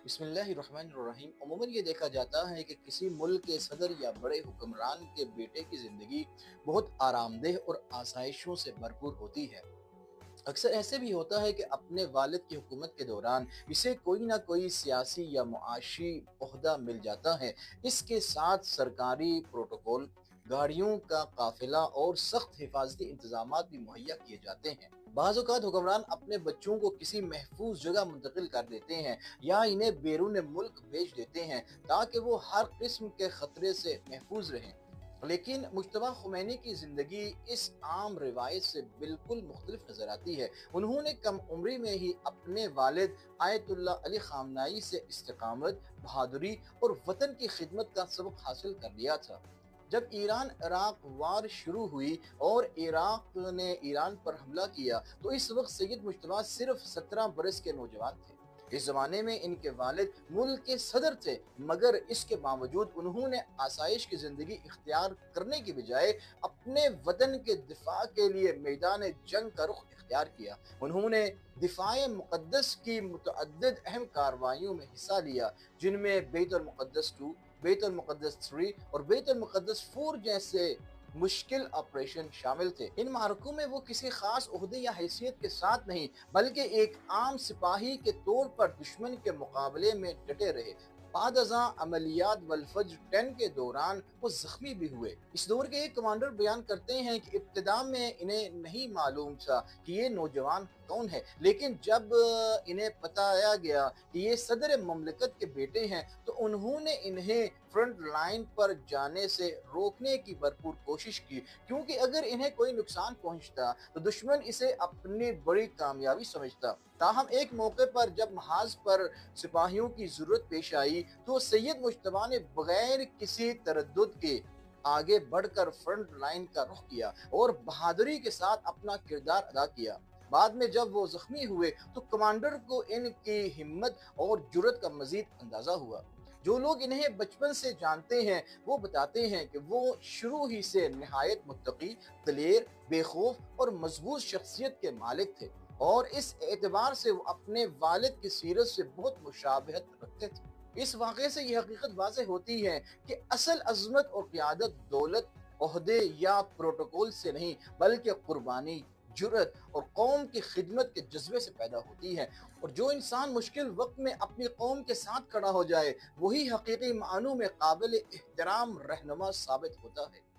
बिस्मिल्लाहिर्रहमानिर्रहीम। अमूमन ये देखा जाता है कि किसी मुल्क के सदर या बड़े हुक्मरान के बेटे की ज़िंदगी बहुत आरामदेह और आसाइशों से भरपूर होती है। अक्सर ऐसे भी होता है कि अपने वालिद की हुकूमत के दौरान इसे कोई ना कोई सियासी या मुआशी ओहदा मिल जाता है। इसके साथ सरकारी प्रोटोकॉल, गाड़ियों का काफिला और सख्त हिफाजती इंतजाम भी मुहैया किए जाते हैं। बाज़ औक़ात हुक्मरान अपने बच्चों को किसी महफूज जगह मुंतकिल कर देते हैं या इन्हें बैरून मुल्क भेज देते हैं ताकि वो हर किस्म के खतरे से महफूज रहें। लेकिन मुज्तबा खुमैनी की ज़िंदगी इस आम रिवायत से बिल्कुल मुख्तलिफ नज़र आती है। उन्होंने कम उम्री में ही अपने वालिद आयतुल्लाह अली ख़ामनाई से इस्तिक़ामत, बहादुरी और वतन की खिदमत का सबक हासिल कर लिया था। जब ईरान इराक वार शुरू हुई और इराक ने ईरान पर हमला किया तो इस वक्त सैयद मुश्तबा सिर्फ 17 बरस के नौजवान थे। इस जमाने में इनके वालिद मुल्क के सदर थे, मगर इसके बावजूद उन्होंने आसाइश की जिंदगी इख्तियार करने की बजाय अपने वतन के दिफा के लिए मैदान जंग का रुख इख्तियार किया। उन्होंने दिफाए मुक़द्दस की मुतअद्दिद अहम कार्रवाइयों में हिस्सा लिया, जिनमें बैतुल मुक़द्दस 2, बैतुल मुक़द्दस 3 और बैतुल मुक़द्दस 4 जैसे मुश्किल ऑपरेशन शामिल थे। इन मारकों में वो किसी खास ओहदे या हैसियत के साथ नहीं, बल्कि एक आम सिपाही के तौर पर दुश्मन के मुकाबले में डटे रहे। बाद अज़ां अमलियात वल-फज्र 10 के दौरान वो जख्मी भी हुए। इस दौर के एक कमांडर बयान करते हैं कि इब्तिदा में इन्हें नहीं मालूम था कि ये नौजवान कौन है, लेकिन जब इन्हें बताया गया कि ये सदर ममलकत के बेटे हैं तो उन्होंने इन्हें फ्रंट लाइन पर जाने से रोकने की भरपूर कोशिश की, क्योंकि अगर इन्हें कोई नुकसान पहुंचता तो दुश्मन इसे अपनी बड़ी कामयाबी समझता। ताहम एक मौके पर जब महाज पर सिपाहियों की जरूरत पेश आई तो सैयद मुश्तबा ने बगैर किसी तरद्दुद के आगे बढ़कर फ्रंट लाइन का रुख किया और बहादुरी के साथ अपना किरदार अदा किया। बाद में जब वो जख्मी हुए तो कमांडर को इनकी हिम्मत और जुर्रत का मजीद अंदाजा हुआ। जो लोग इन्हें बचपन से जानते हैं वो बताते हैं कि वो शुरू ही से निहायत मुत्तकी, दलेर, बेखौफ और मजबूत शख्सियत के मालिक थे और इस एतबार से वो अपने वालिद की सीरत से बहुत मुशाबहत रखते थे। इस वाक़े से यह हकीकत वाज़ेह होती है कि असल अज़मत और क़ियादत दौलत, ओहदे या प्रोटोकॉल से नहीं, बल्कि कुर्बानी, जुर्रत और कौम की खिदमत के जज्बे से पैदा होती है। और जो इंसान मुश्किल वक्त में अपनी कौम के साथ खड़ा हो जाए, वही हकीकी मानों में काबिल एहतराम रहनुमा साबित होता है।